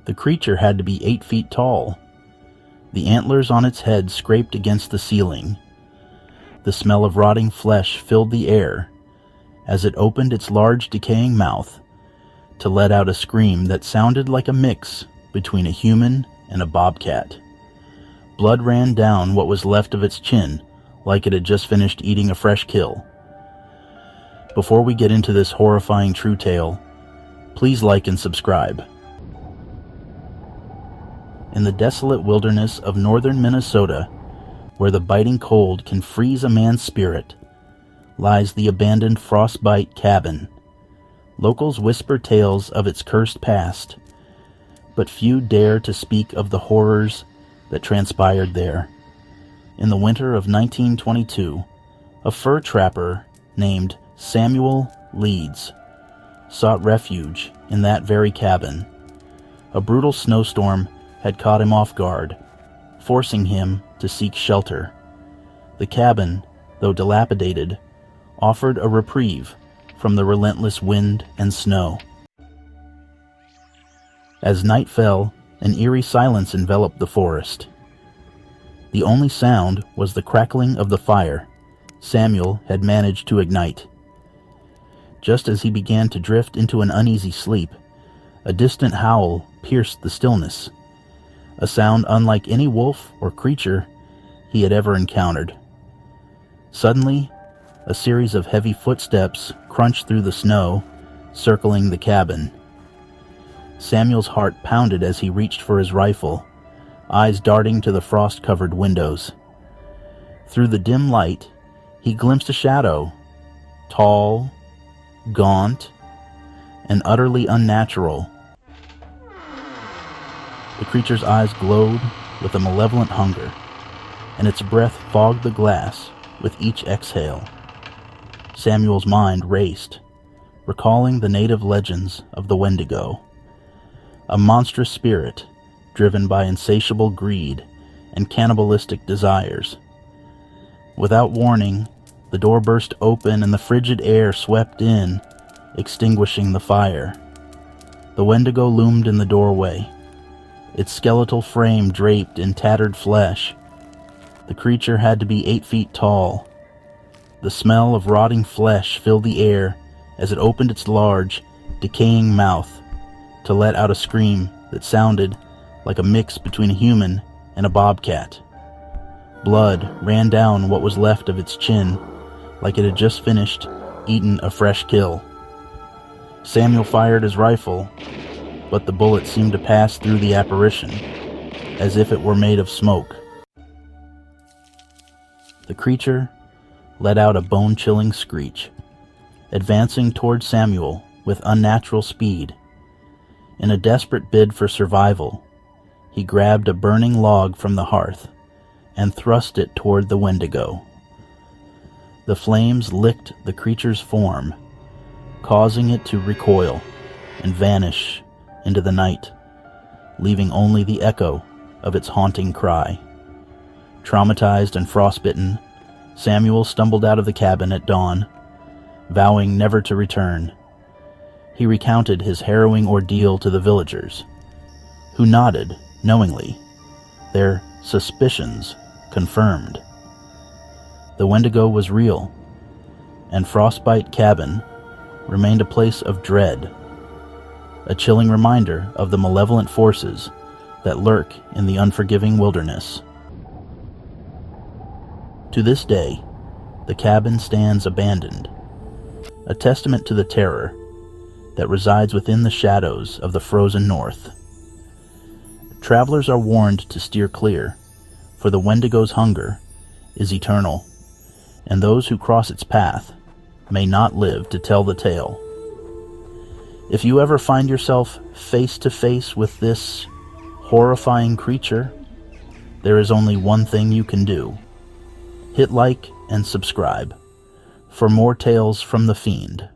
The creature had to be 8 feet tall. The antlers on its head scraped against the ceiling. The smell of rotting flesh filled the air as it opened its large, decaying mouth to let out a scream that sounded like a mix between a human and a bobcat. Blood ran down what was left of its chin, like it had just finished eating a fresh kill. Before we get into this horrifying true tale, please like and subscribe. In the desolate wilderness of northern Minnesota, where the biting cold can freeze a man's spirit, lies the abandoned Frostbite Cabin. Locals whisper tales of its cursed past, but few dare to speak of the horrors that transpired there. In the winter of 1922, a fur trapper named Samuel Leeds sought refuge in that very cabin. A brutal snowstorm had caught him off guard, forcing him to seek shelter. The cabin, though dilapidated, offered a reprieve from the relentless wind and snow. As night fell, an eerie silence enveloped the forest. The only sound was the crackling of the fire Samuel had managed to ignite. Just as he began to drift into an uneasy sleep, a distant howl pierced the stillness, a sound unlike any wolf or creature he had ever encountered. Suddenly, a series of heavy footsteps crunched through the snow, circling the cabin. Samuel's heart pounded as he reached for his rifle, eyes darting to the frost-covered windows. Through the dim light, he glimpsed a shadow, tall, gaunt, and utterly unnatural. The creature's eyes glowed with a malevolent hunger, and its breath fogged the glass with each exhale. Samuel's mind raced, recalling the native legends of the Wendigo, a monstrous spirit driven by insatiable greed and cannibalistic desires. Without warning, the door burst open and the frigid air swept in, extinguishing the fire. The Wendigo loomed in the doorway, its skeletal frame draped in tattered flesh. The creature had to be 8 feet tall. The smell of rotting flesh filled the air as it opened its large, decaying mouth to let out a scream that sounded like a mix between a human and a bobcat. Blood ran down what was left of its chin, like it had just finished eating a fresh kill. Samuel fired his rifle, but the bullet seemed to pass through the apparition, as if it were made of smoke. The creature let out a bone-chilling screech, advancing toward Samuel with unnatural speed. In a desperate bid for survival, he grabbed a burning log from the hearth and thrust it toward the Wendigo. The flames licked the creature's form, causing it to recoil and vanish into the night, leaving only the echo of its haunting cry. Traumatized and frostbitten, Samuel stumbled out of the cabin at dawn, vowing never to return. He recounted his harrowing ordeal to the villagers, who nodded knowingly, their suspicions confirmed. The Wendigo was real, and Frostbite Cabin remained a place of dread, a chilling reminder of the malevolent forces that lurk in the unforgiving wilderness. To this day, the cabin stands abandoned, a testament to the terror that resides within the shadows of the frozen north. Travelers are warned to steer clear, for the Wendigo's hunger is eternal, and those who cross its path may not live to tell the tale. If you ever find yourself face to face with this horrifying creature, there is only one thing you can do. Hit like and subscribe for more tales from the Fiend.